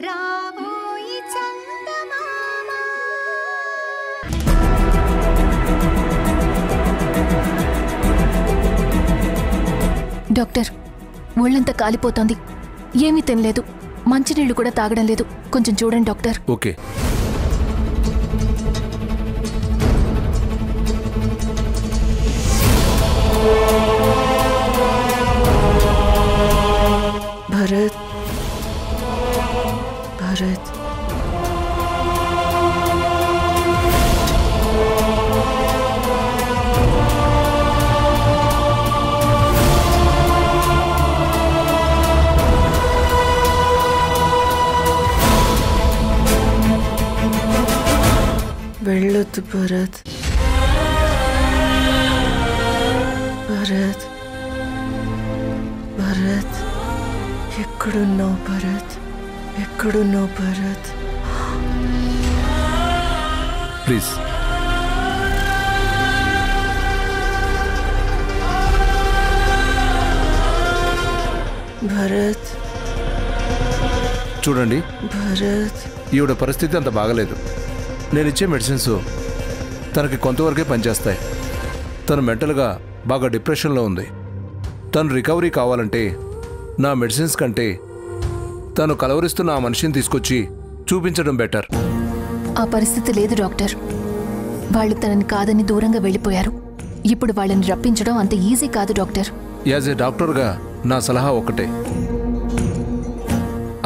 రాబోయి చందమామ. డాక్టర్, ఒళ్ళంతా కాలిపోతోంది. ఏమీ తినలేదు, మంచినీళ్లు కూడా తాగడం లేదు. కొంచెం చూడండి డాక్టర్. ఓకే. భరత్, భరత్, వెళ్ళొద్దు భరత్, భరత్, భరత్, ఎక్కడున్నావు భరత్, ఎక్కడున్నావు భరత్? ప్లీజ్. భరత్, చూడండి, భరత్, ఈవిడ పరిస్థితి అంత బాగలేదు. నేను ఇచ్చే మెడిసిన్స్ తనకి కొంతవరకే పనిచేస్తాయి. తను మెంటల్గా బాగా డిప్రెషన్లో ఉంది. తను రికవరీ కావాలంటే నా మెడిసిన్స్ కంటే తను కలవరిస్తున్న ఆ మనిషిని తీసుకొచ్చి చూపించడం బెటర్. ఆ పరిస్థితి లేదు డాక్టర్. వాళ్ళు తనని కాదని దూరంగా వెళ్ళిపోయారు. ఇప్పుడు వాళ్ళని రప్పించడం అంత ఈజీ కాదు డాక్టర్. యాజ్ ఏ డాక్టర్గా నా సలహా ఒక్కటే,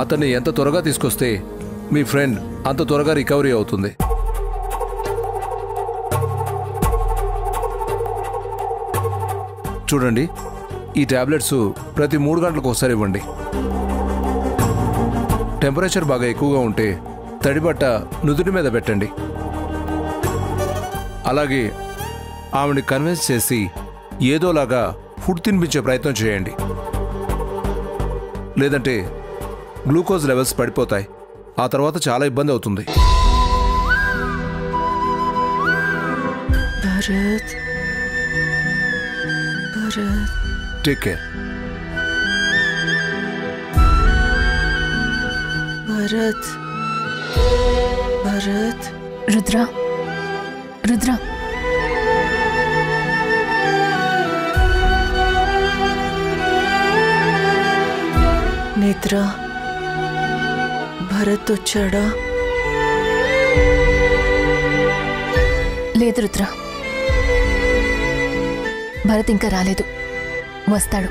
అతన్ని ఎంత త్వరగా తీసుకొస్తే మీ ఫ్రెండ్ అంత త్వరగా రికవరీ అవుతుంది. చూడండి, ఈ టాబ్లెట్స్ ప్రతి 3 గంటలకు ఒకసారి ఇవ్వండి. టెంపరేచర్ బాగా ఎక్కువగా ఉంటే తడిబట్ట నుదుటి మీద పెట్టండి. అలాగే ఆవిడని కన్విన్స్ చేసి ఏదోలాగా ఫుడ్ తినిపించే ప్రయత్నం చేయండి. లేదంటే గ్లూకోజ్ లెవెల్స్ పడిపోతాయి. ఆ తర్వాత చాలా ఇబ్బంది అవుతుంది. Bharat, Bharat, take care. భరత్, భరత్, రుద్ర, రుద్ర, నిద్ర. భరత్ వచ్చాడా? లేదు రుద్ర, భరత్ ఇంకా రాలేదు. వస్తాడు,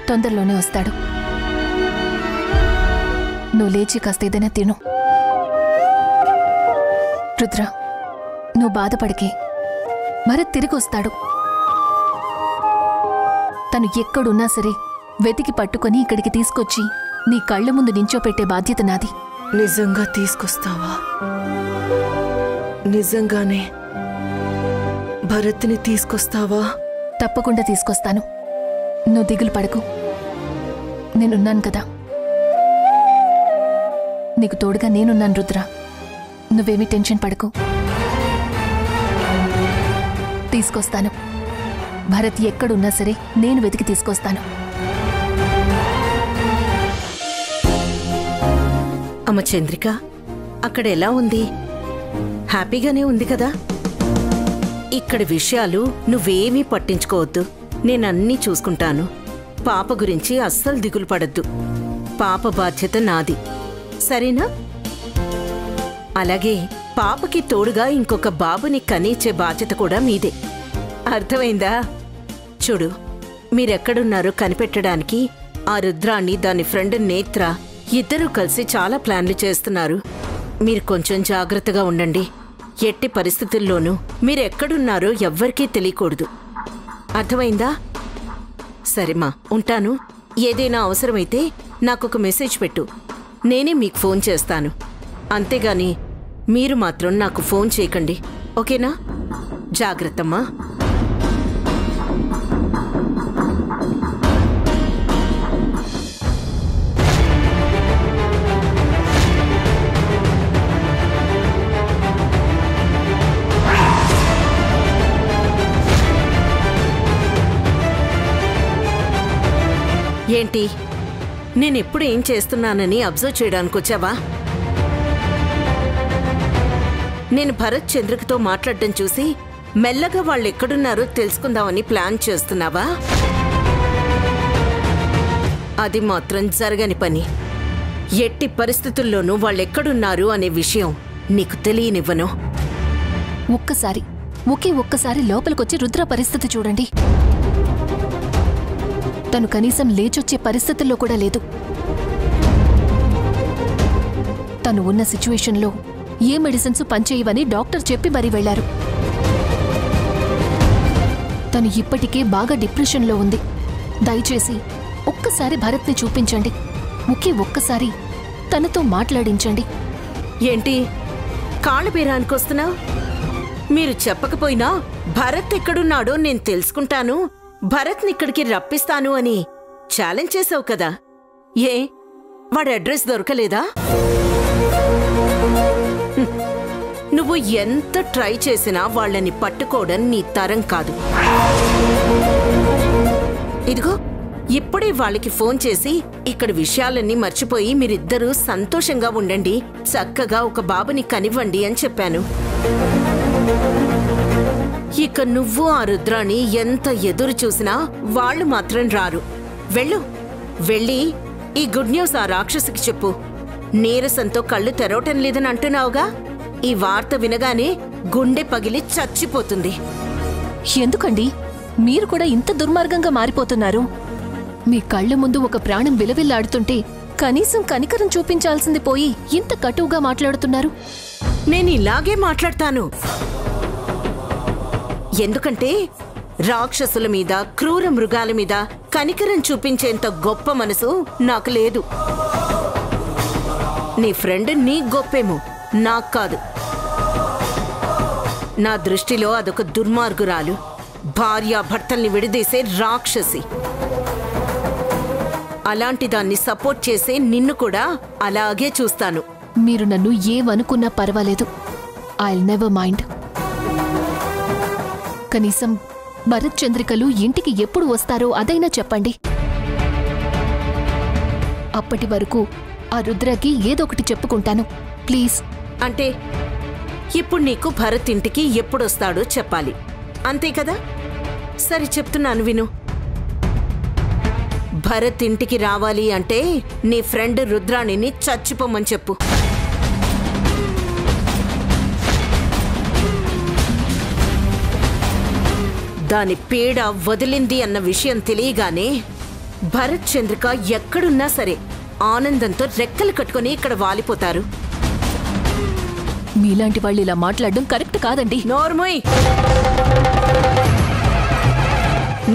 తొందరలోనే వస్తాడు. నువ్వు లేచి కాస్త ఏదైనా తిను. రుద్ర, నువ్వు బాధపడికే, భరత్ తిరిగి వస్తాడు. తను ఎక్కడున్నా సరే వెతికి పట్టుకొని ఇక్కడికి తీసుకొచ్చి నీ కళ్ళ ముందు నించోపెట్టే బాధ్యత నాది. నిజంగా తీసుకొస్తావా? నిజంగానే భరత్ని తీసుకొస్తావా? తప్పకుండా తీసుకొస్తాను. నువ్వు దిగులు పడకు, నేనున్నాను కదా. నీకు తోడుగా నేనున్నాను రుద్ర. నువ్వేమీ టెన్షన్ పడకు. తీసుకొస్తాను. భరత్ ఎక్కడున్నా సరే నేను వెతికి తీసుకొస్తాను. అమ్మ చంద్రిక, అక్కడ ఎలా ఉంది? హ్యాపీగానే ఉంది కదా? ఇక్కడ విషయాలు నువ్వేమీ పట్టించుకోవద్దు. నేనన్నీ చూసుకుంటాను. పాప గురించి అస్సలు దిగులు పడద్దు. పాప బాధ్యత నాది, సరేనా? అలాగే పాపకి తోడుగా ఇంకొక బాబుని కనిచ్చే బాధ్యత కూడా మీదే. అర్థమైందా? చూడు, మీరెక్కడున్నారో కనిపెట్టడానికి ఆ రుద్రాన్ని దాని ఫ్రెండ్ నేత్ర ఇద్దరూ కలిసి చాలా ప్లాన్లు చేస్తున్నారు. మీరు కొంచెం జాగ్రత్తగా ఉండండి. ఎట్టి పరిస్థితుల్లోనూ మీరెక్కడున్నారో ఎవ్వరికీ తెలియకూడదు. అర్థమైందా? సరేమా, ఉంటాను. ఏదైనా అవసరమైతే నాకొక మెసేజ్ పెట్టు, నేనే మీకు ఫోన్ చేస్తాను. అంతేగాని మీరు మాత్రం నాకు ఫోన్ చేయకండి, ఓకేనా? జాగ్రత్తమ్మా. ఏంటి నేనెప్పుడు ఏం చేస్తున్నానని అబ్జర్వ్ చేయడానికి వచ్చావా? నేను భరత్ చంద్రికతో మాట్లాడడం చూసి మెల్లగా వాళ్ళు ఎక్కడున్నారో తెలుసుకుందామని ప్లాన్ చేస్తున్నావా? అది మాత్రం జరగని పని. ఎట్టి పరిస్థితుల్లోనూ వాళ్ళెక్కడున్నారు అనే విషయం నీకు తెలియనివ్వను. ఒక్కసారి లోపలికొచ్చి రుద్ర పరిస్థితి చూడండి. తను కనీసం లేచొచ్చే పరిస్థితుల్లో కూడా లేదు. తను ఉన్న సిచ్యువేషన్లో ఏ మెడిసిన్స్ పనిచేయవని డాక్టర్ చెప్పి మరీ వెళ్లారు. తను ఇప్పటికే బాగా డిప్రెషన్లో ఉంది. దయచేసి ఒక్కసారి భరత్ని చూపించండి. ఒక్కసారి తనతో మాట్లాడించండి. ఏంటి కాళ్ళ బేరానికి వస్తున్నావు? మీరు చెప్పకపోయినా భరత్ ఎక్కడున్నాడో నేను తెలుసుకుంటాను, భరత్ని ఇక్కడికి రప్పిస్తాను అని ఛాలెంజ్ చేసావు కదా. ఏ వాడి అడ్రస్ దొరకలేదా? నువ్వు ఎంత ట్రై చేసినా వాళ్ళని పట్టుకోవడం నీ తరం కాదు. ఇదిగో ఇప్పుడే వాళ్ళకి ఫోన్ చేసి ఇక్కడ విషయాలన్నీ మర్చిపోయి మీరిద్దరూ సంతోషంగా ఉండండి, చక్కగా ఒక బాబుని కనివ్వండి అని చెప్పాను. ఇక నువ్వు ఆ రుద్రాని ఎంత ఎదురు చూసినా వాళ్ళు మాత్రం రారు. వెళ్ళి ఈ గుడ్ న్యూస్ ఆ రాక్షసికి చెప్పు. నీరసంతో కళ్ళు తెరవటం లేదని అంటున్నావుగా, ఈ వార్త వినగానే గుండె పగిలి చచ్చిపోతుంది. ఎందుకండి మీరు కూడా ఇంత దుర్మార్గంగా మారిపోతున్నారు? మీ కళ్ళ ముందు ఒక ప్రాణం విలవిల్లాడుతుంటే కనీసం కనికరం చూపించాల్సింది పోయి ఇంత కటువుగా మాట్లాడుతున్నారు. నేను ఇలాగే మాట్లాడతాను. ఎందుకంటే రాక్షసుల మీద, క్రూర మృగాల మీద కనికరం చూపించేంత గొప్ప మనసు నాకు లేదు. నీ ఫ్రెండ్ నీ గొప్పేమో, నాకు కాదు. నా దృష్టిలో అదొక దుర్మార్గురాలు, భార్యాభర్తల్ని విడదీసే రాక్షసి. అలాంటి దాన్ని సపోర్ట్ చేసే నిన్ను కూడా అలాగే చూస్తాను. మీరు నన్ను ఏమనుకున్నా పర్వాలేదు. I'll never mind. కనీసం భరత్ చంద్రికలు ఇంటికి ఎప్పుడు వస్తారో అదైనా చెప్పండి. అప్పటి వరకు ఆ రుద్రకి ఏదొకటి చెప్పుకుంటాను ప్లీజ్. అంటే ఇప్పుడు నీకు భరత్ ఇంటికి ఎప్పుడొస్తాడో చెప్పాలి, అంతే కదా? సరే చెప్తున్నాను విను. భరత్ ఇంటికి రావాలి అంటే నీ ఫ్రెండ్ రుద్రాణిని చచ్చిపోమని చెప్పు. దాని పీడ వదిలింది అన్న విషయం తెలియగానే భరత్ చంద్రిక ఎక్కడున్నా సరే ఆనందంతో రెక్కలు కట్టుకుని ఇక్కడ వాలిపోతారు. మీలాంటి వాళ్ళు ఇలా మాట్లాడడం కరెక్ట్ కాదండి. నోర్మోయ్,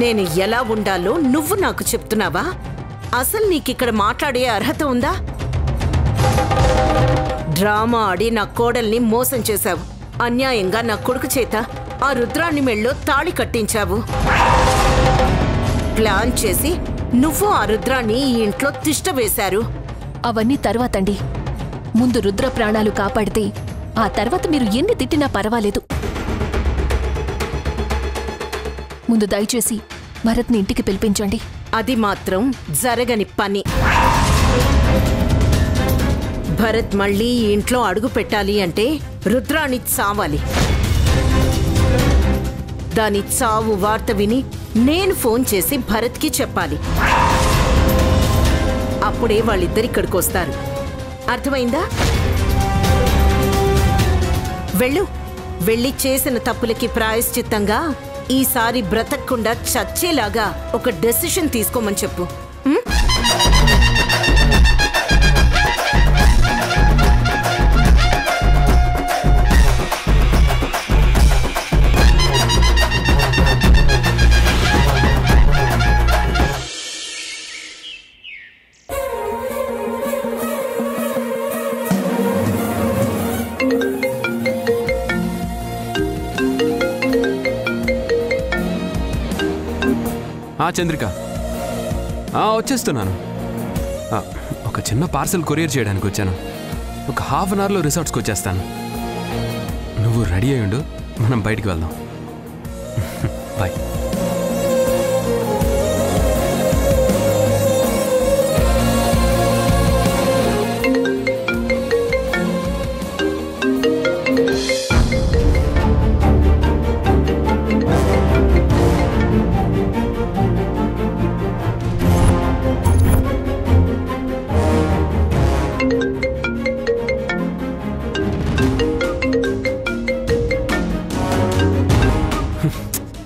నేను ఎలా ఉండాలో నువ్వు నాకు చెప్తున్నావా? అసలు నీకిక్కడ మాట్లాడే అర్హత ఉందా? డ్రామా ఆడి నా కోడల్ని మోసం చేశావు. అన్యాయంగా నా కొడుకు చేత ఆ రుద్రాణి మెళ్ళో తాళి కట్టించావు. ప్లాన్ చేసి నువ్వు ఆ రుద్రాన్ని ఈ ఇంట్లో తిష్ట వేశారు. అవన్నీ తర్వాతండి. ముందు రుద్ర ప్రాణాలు కాపాడితే ఆ తర్వాత మీరు ఎన్ని తిట్టినా పర్వాలేదు. ముందు దయచేసి భరత్ని ఇంటికి పిలిపించండి. అది మాత్రం జరగని పని. భరత్ మళ్ళీ ఈ ఇంట్లో అడుగు పెట్టాలి అంటే రుద్రాణి చావాలి. దాని చావు వార్త విని నేను ఫోన్ చేసి భరత్కి చెప్పాలి. అప్పుడే వాళ్ళిద్దరిక్కడికి వస్తారు. అర్థమైందా? వెళ్ళి చేసిన తప్పులకి ప్రాయశ్చిత్తంగా ఈసారి బ్రతకకుండా చచ్చేలాగా ఒక డెసిషన్ తీసుకోమని చెప్పు. చంద్రిక, వచ్చేస్తున్నాను. ఒక చిన్న పార్సల్ కొరియర్ చేయడానికి వచ్చాను. ఒక హాఫ్ అన్ అవర్లో రిసార్ట్స్కి వచ్చేస్తాను. నువ్వు రెడీ అయ్యి ఉండు, మనం బయటికి వెళ్దాం. బాయ్.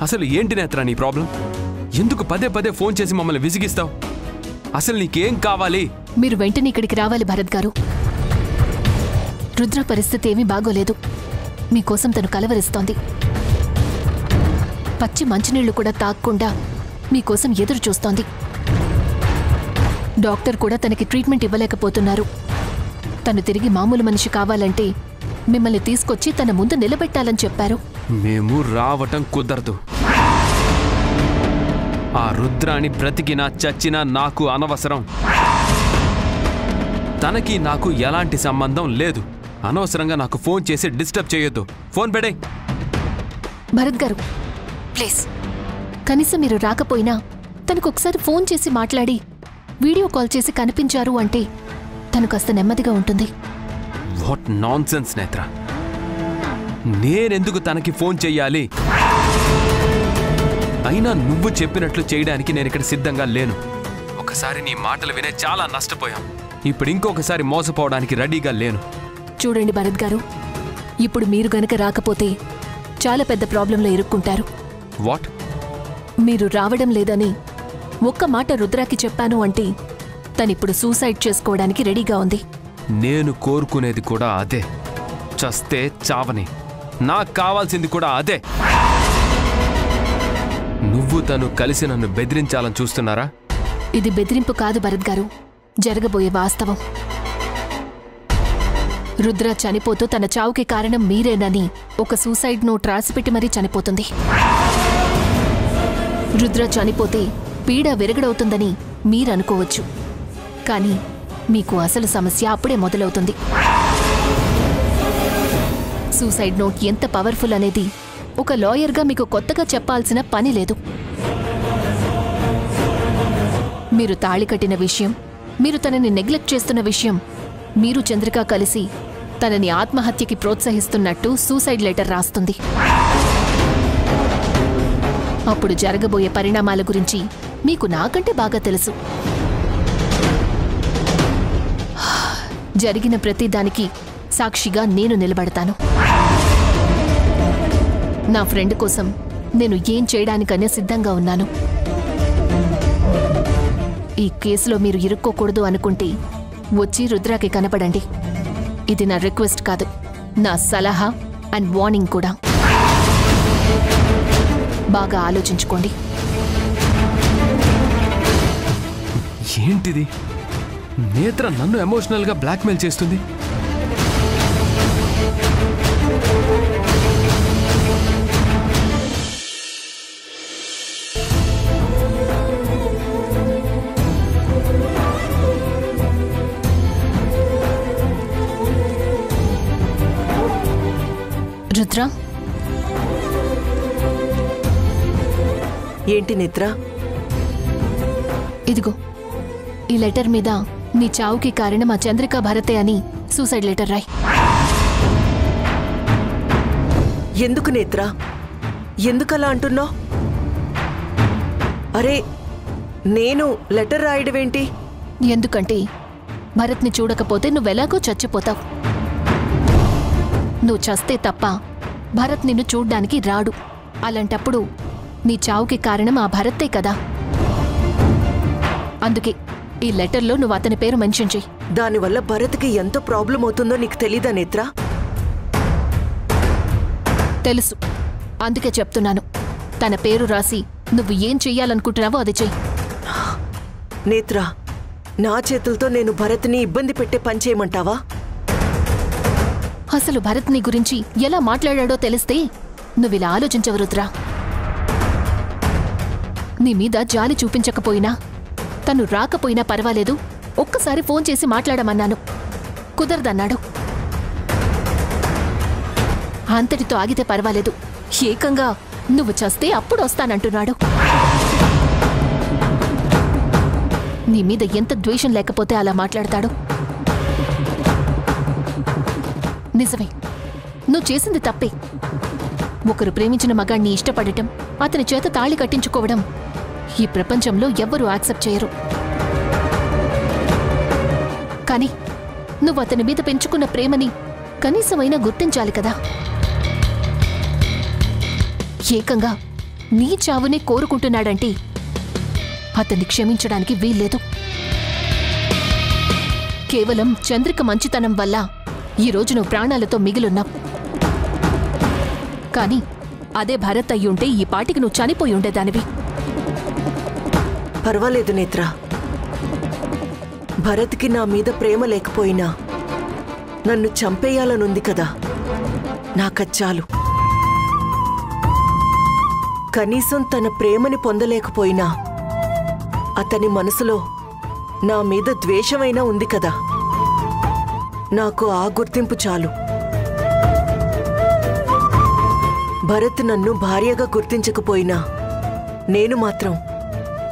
అసలు ఏంటి నేత్ర నీ ప్రాబ్లం? ఎందుకు పదే పదే ఫోన్ చేసి మమ్మల్ని విసిగిస్తావు? అసలు నీకేం కావాలి? మీరు వెంటనే ఇక్కడికి రావాలి భరత్ గారు. రుద్ర పరిస్థితి ఏమీ బాగోలేదు. మీకోసం తను కలవరిస్తోంది. పచ్చి మంచినీళ్లు కూడా తాగకుండా మీకోసం ఎదురు చూస్తోంది. డాక్టర్ కూడా తనకి ట్రీట్మెంట్ ఇవ్వలేకపోతున్నారు. తను తిరిగి మామూలు మనిషి కావాలంటే మిమ్మల్ని తీసుకొచ్చి తన ముందు నిలబెట్టాలని చెప్పారు. మేము రావటం కుదరదు. ఆ రుద్రాని బ్రతికినా చచ్చినా నాకు అనవసరం. తనకి నాకు ఎలాంటి సంబంధం లేదు. అనవసరంగా నాకు ఫోన్ చేసి డిస్టర్బ్ చేయొద్దు. ఫోన్ పెడే. భరత్ గారు ప్లీజ్, కనీసం మీరు రాకపోయినా తనకు ఒకసారి ఫోన్ చేసి మాట్లాడి వీడియో కాల్ చేసి కనిపించారు అంటే తను కాస్త నెమ్మదిగా ఉంటుంది. వాట్ నాన్సెన్స్ నేత్ర. నేనెందుకు తనకి ఫోన్ చెయ్యాలి? అయినా నువ్వు చెప్పినట్లు చేయడానికి నేను ఇక్కడ సిద్ధంగా లేను. ఒకసారి నీ మాటలు వినే చాలా నష్టపోయాం. ఇప్పుడు ఇంకొకసారి మోసపోవడానికి రెడీగా లేను. చూడండి భరత్ గారు, ఇప్పుడు మీరు గనక రాకపోతే చాలా పెద్ద ప్రాబ్లంలో ఇరుక్కుంటారు. వాట్? మీరు రావడం లేదని ఒక్క మాట రుద్రాకి చెప్పాను అంటే తనిప్పుడు సూసైడ్ చేసుకోవడానికి రెడీగా ఉంది. నేను కోరుకునేది కూడా అదే. చస్తే చావని. నాకు కావాల్సింది కూడా అదే. నువ్వు తను కలిసి నన్ను బెదిరించాలని చూస్తున్నారా? ఇది బెదిరింపు కాదు భరత్ గారు, జరగబోయే వాస్తవం. రుద్ర చనిపోతూ తన చావుకి కారణం మీరేనని ఒక సూసైడ్ నోట్ రాసిపెట్టి మరీ చనిపోతుంది. రుద్ర చనిపోతే పీడ విరగడవుతుందని మీరనుకోవచ్చు, కానీ మీకు అసలు సమస్య అప్పుడే మొదలవుతుంది. సూసైడ్ నోట్ ఎంత పవర్ఫుల్ అనేది ఒక లాయర్గా మీకు కొత్తగా చెప్పాల్సిన పని లేదు. మీరు తాళి కట్టిన విషయం, మీరు తనని నెగ్లెక్ట్ చేస్తున్న విషయం, మీరు చంద్రిక కలిసి తనని ఆత్మహత్యకి ప్రోత్సహిస్తున్నట్టు సూసైడ్ లెటర్ రాస్తుంది. అప్పుడు జరగబోయే పరిణామాల గురించి మీకు నాకంటే బాగా తెలుసు. జరిగిన ప్రతి దానికి సాక్షిగా నేను నిలబడతాను. నా ఫ్రెండ్ కోసం నేను ఏం చేయడానికనే సిద్ధంగా ఉన్నాను. ఈ కేసులో మీరు ఇరుక్కోకూడదు అనుకుంటే వచ్చి రుద్రాకి కనపడండి. ఇది నా రిక్వెస్ట్ కాదు, నా సలహా అండ్ వార్నింగ్ కూడా. బాగా ఆలోచించుకోండి. ఏంటిది? నేత్ర నన్ను ఎమోషనల్గా బ్లాక్మెయిల్ చేస్తుంది. రుద్ర, ఏంటి నిద్ర? ఇదిగో ఈ లెటర్ మీద నీ చావుకి కారణం ఆ చంద్రికా భరతే అని సూసైడ్ లెటర్ రాయ్. ఎందుకు నేత్ర? ఎందుకలా అంటున్నావు? అరే, నేను లెటర్ రాయడమేంటి? ఎందుకంటే భరత్ని చూడకపోతే నువ్వెలాగో చచ్చిపోతావు. నువ్వు చస్తే తప్ప భరత్ నిన్ను చూడ్డానికి రాడు. అలాంటప్పుడు నీ చావుకి కారణం ఆ భరత్తే కదా. అందుకే ఈ లెటర్లో నువ్వు అతని పేరు మెన్షన్ చెయ్యి. దానివల్ల భరత్కి ఎంత ప్రాబ్లం అవుతుందో నీకు తెలీదా నేత్ర? తెలుసు, అందుకే చెప్తున్నాను. తన పేరు రాసి నువ్వు ఏం చెయ్యాలనుకుంటున్నావో అది చెయ్యి. నేత్ర, నా చేతులతో నేను భరత్ని ఇబ్బంది పెట్టే పని చేయమంటావా? అసలు భరత్ నీ గురించి ఎలా మాట్లాడాడో తెలిస్తే నువ్విలా ఆలోచించవు రుద్రా. నీ మీద జాలి చూపించకపోయినా, తను రాకపోయినా పర్వాలేదు, ఒక్కసారి ఫోన్ చేసి మాట్లాడమన్నాను. కుదరదన్నాడు. అంతటితో ఆగితే పర్వాలేదు, ఏకంగా నువ్వు చస్తే అప్పుడు వస్తానంటున్నాడు. నీ మీద ఎంత ద్వేషం లేకపోతే అలా మాట్లాడతాడు? నిజమే, నువ్వు చేసింది తప్పే. ఒకరు ప్రేమించిన మగాణ్ణి ఇష్టపడటం, అతని చేత తాళి కట్టించుకోవడం ఈ ప్రపంచంలో ఎవ్వరూ యాక్సెప్ట్ చేయరు. కానీ నువ్వు అతని మీద పెంచుకున్న ప్రేమని కనీసమైనా గుర్తించాలి కదా. ఏకంగా నీ చావునే కోరుకుంటున్నాడంటే అతన్ని క్షమించడానికి వీల్లేదు. కేవలం చంద్రిక మంచితనం వల్ల ఈరోజు నువ్వు ప్రాణాలతో మిగిలున్నావు. కానీ అదే భరత్ అయ్యుంటే ఈ పాటికి నువ్వు చనిపోయి ఉండేదానివి. పర్వాలేదు నేత్ర. భరత్కి నా మీద ప్రేమ లేకపోయినా నన్ను చంపేయాలనుంది కదా, నాకచ్చాలు. కనీసం తన ప్రేమని పొందలేకపోయినా అతని మనసులో నా మీద ద్వేషమైనా ఉంది కదా, నాకు ఆ గుర్తింపు చాలు. భరత్ నన్ను భార్యగా గుర్తించకపోయినా నేను మాత్రం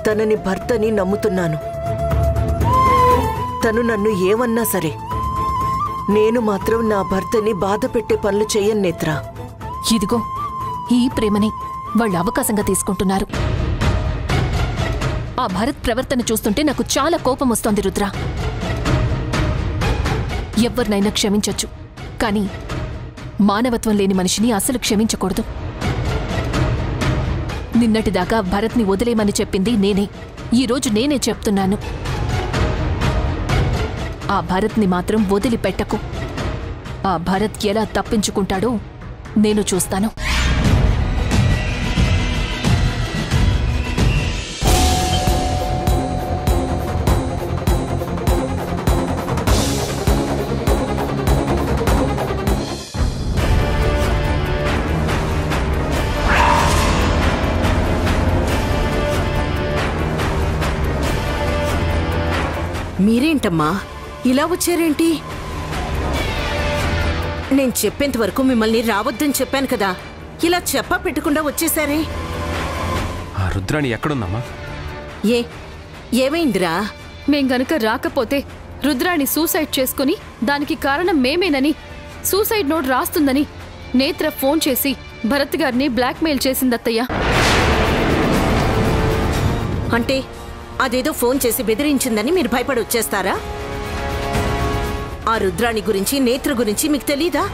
తనని భర్తని నమ్ముతున్నాను. తను నన్ను ఏమన్నా సరే నేను మాత్రం నా భర్తని బాధ పెట్టే పనులు చెయ్యను నేత్ర. ఇదిగో ఈ ప్రేమని వాళ్ళు అవకాశంగా తీసుకుంటున్నారు. ఆ భరత్ ప్రవర్తన చూస్తుంటే నాకు చాలా కోపం వస్తోంది రుద్ర. ఎవరినైనా క్షమించొచ్చు, కానీ మానవత్వం లేని మనిషిని అసలు క్షమించకూడదు. నిన్నటిదాకా భరత్ని వదిలేమని చెప్పింది నేనే. ఈరోజు నేనే చెప్తున్నాను, ఆ భరత్ని మాత్రం వదిలిపెట్టకు. ఆ భరత్ ఎలా తప్పించుకుంటాడో నేను చూస్తాను. మీరేంటమ్మా ఇలా వచ్చారేంటి? నేను చెప్పేంత వరకు మిమ్మల్ని రావద్దని చెప్పాను కదా, ఇలా చెప్పా పెట్టకుండా వచ్చేసారే. ఆ రుద్రాణి ఎక్కడుందమ్మా? ఏమైందిరా? మేం గనుక రాకపోతే రుద్రాణి సూసైడ్ చేసుకుని దానికి కారణం మేమేనని సూసైడ్ నోట్ రాస్తుందని నేత్ర ఫోన్ చేసి భరత్ గారిని బ్లాక్మెయిల్ చేసిందత్తయ్య. అంటే అదేదో ఫోన్ చేసి బెదిరించిందని మీరు భయపడి వచ్చేస్తారా? ఆ రుద్రాణి గురించి నేత్ర గురించి మీకు తెలీదా?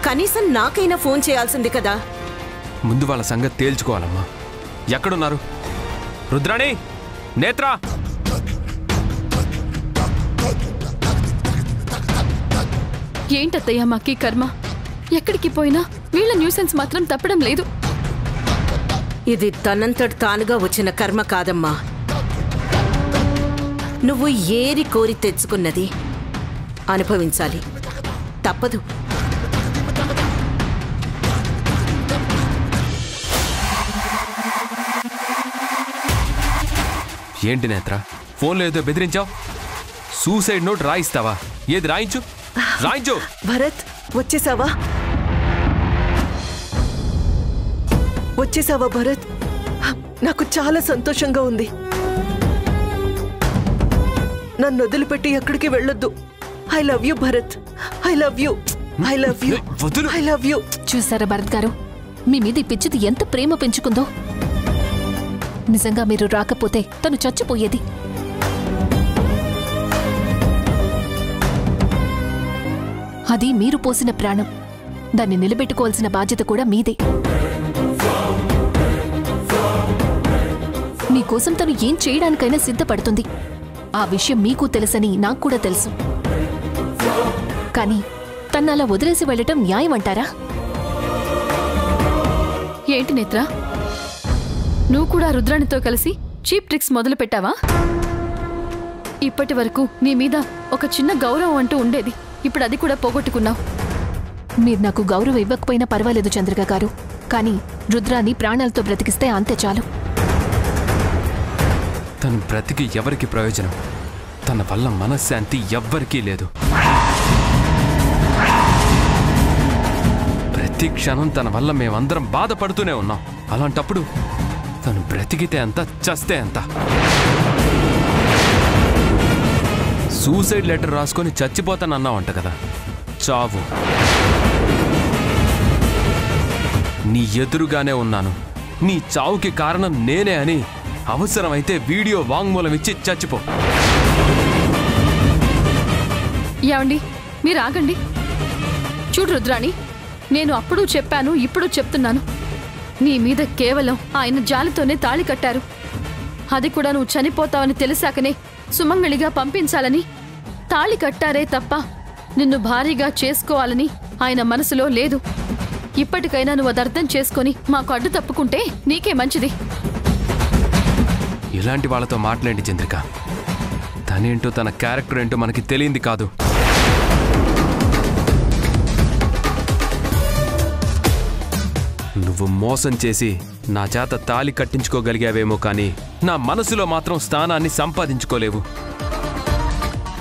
కనీసం నాకైనా ఫోన్ చేయాల్సింది కదా. ముందు వాళ్ళ సంగతి తేల్చుకోవాలమ్మా. ఎక్కడున్నారు? రుద్రాణి, నేత్ర! ఏంటత్తయ్య మాకీ కర్మ? ఎక్కడికి పోయినా వీళ్ళ న్యూసెన్స్ మాత్రం తప్పడం లేదు. ఇది తనంతట తానుగా వచ్చిన కర్మ కాదమ్మా. నువ్వు ఏరి కోరి తెచ్చుకున్నది అనుభవించాలి, తప్పదు. ఏంటి నేత్ర, ఫోన్లో ఏదో బెదిరించావు? Suicide note రాయిస్తావా? ఏది రాయించు, రాయించు. భరత్, వచ్చేసావా? వచ్చేసావా భరత్? నాకు చాలా సంతోషంగా ఉంది. నన్ను వదిలిపెట్టి ఎక్కడికి వెళ్ళొద్దు. I love you Bharat, I love you, I love you, I love you. చూసారా భరత్ గారు, మీ మీద ఈ పిచ్చిది ఎంత ప్రేమ పెంచుకుందో. నిజంగా మీరు రాకపోతే తను చచ్చిపోయేది. అది మీరు పోసిన ప్రాణం. దాన్ని నిలబెట్టుకోవాల్సిన బాధ్యత కూడా మీదే. మీకోసం తను ఏం చేయడానికైనా సిద్ధపడుతుంది. ఆ విషయం మీకు తెలుసని నాకు కూడా తెలుసు. కానీ తను అలా వదిలేసి వెళ్ళటం న్యాయం అంటారా? ఏంటి నేత్ర, నువ్వు కూడా రుద్రాణితో కలిసి చీప్ ట్రిక్స్ మొదలు పెట్టావా? ఇప్పటి వరకు నీ మీద ఒక చిన్న గౌరవం అంటూ ఉండేది, ఇప్పుడు అది కూడా పోగొట్టుకున్నావు. మీరు నాకు గౌరవం ఇవ్వకపోయినా పర్వాలేదు చంద్రిక గారు, కానీ రుద్రాన్ని ప్రాణాలతో బ్రతికిస్తే అంతే చాలు. తను బ్రతికి ఎవరికి ప్రయోజనం? తన వల్ల మనశ్శాంతి ఎవ్వరికీ లేదు. ప్రతి క్షణం తన వల్ల మేమందరం బాధపడుతూనే ఉన్నాం. అలాంటప్పుడు తను బ్రతికితే ఎంత, చస్తే ఎంత? సూసైడ్ లెటర్ రాసుకొని చచ్చిపోతానన్నావంట కదా, చావు. నీ ఎదురుగానే ఉన్నాను. నీ చావుకి కారణం నేనే అని అవసరమైతే వీడియో వాంగ్మూలం ఇచ్చి చచ్చిపో. ఏమండి, మీరు ఆగండి. చూడు రుద్రాణి, నేను అప్పుడు చెప్పాను, ఇప్పుడు చెప్తున్నాను, నీ మీద కేవలం ఆయన జాలితోనే తాళి కట్టారు. అది కూడా నువ్వు చనిపోతావని తెలిసాకనే సుమంగళిగా పంపించాలని తాళి కట్టారే తప్ప నిన్ను భారీగా చేసుకోవాలని ఆయన మనసులో లేదు. ఇప్పటికైనా నువ్వు అది అర్థం చేసుకొని మాకు అడ్డు తప్పుకుంటే నీకే మంచిది. ఇలాంటి వాళ్ళతో మాట్లాడి చంద్రిక. తనేంటో తన క్యారెక్టర్ ఏంటో మనకి తెలియంది కాదు. నువ్వు మోసం చేసి నా చేత తాళి కట్టించుకోగలిగావేమో కానీ నా మనసులో మాత్రం స్థానాన్ని సంపాదించుకోలేవు.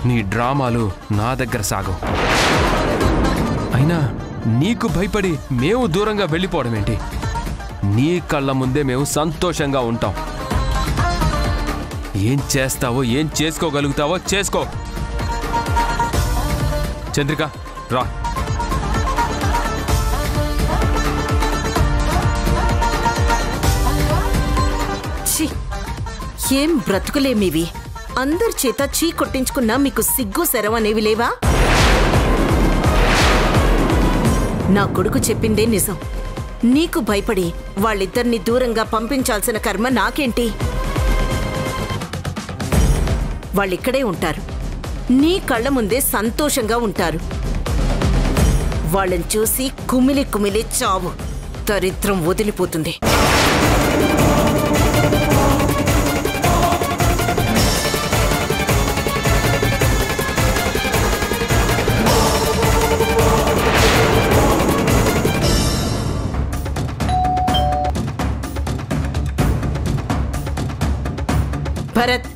నీ డ్రామాలు నా దగ్గర సాగవు. అయినా నీకు భయపడి మేము దూరంగా వెళ్ళిపోవడం ఏంటి? నీ కళ్ళ ముందే మేము సంతోషంగా ఉంటాం. ఏం చేస్తావో ఏం చేసుకోగలుగుతావో చేసుకో. చంద్రిక రా. ఏం బ్రతుకులేమివి? అందరి చేత చీ కొట్టించుకున్నా మీకు సిగ్గు శరం అనేవి లేవా? నా కొడుకు చెప్పిందే నిజం. నీకు భయపడి వాళ్ళిద్దరిని దూరంగా పంపించాల్సిన కర్మ నాకేంటి? వాళ్ళిక్కడే ఉంటారు, నీ కళ్ళ ముందే సంతోషంగా ఉంటారు. వాళ్ళని చూసి కుమిలి కుమిలి చావు. దరిద్రం వదిలిపోతుంది. భరత్,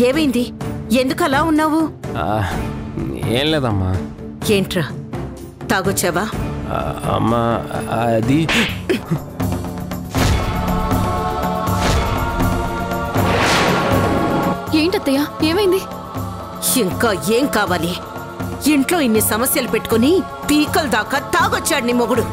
ఏమైంది? ఎందుకు అలా ఉన్నావు? ఏం లేదమ్మా. ఏంట్రా, తాగొచ్చావా? అమ్మా అది ఏంటత్తయ్య, ఏమైంది? ఇంకా ఏం కావాలి? ఇంట్లో ఇన్ని సమస్యలు పెట్టుకుని పీకల దాకా తాగొచ్చాడు నీ మొగుడు.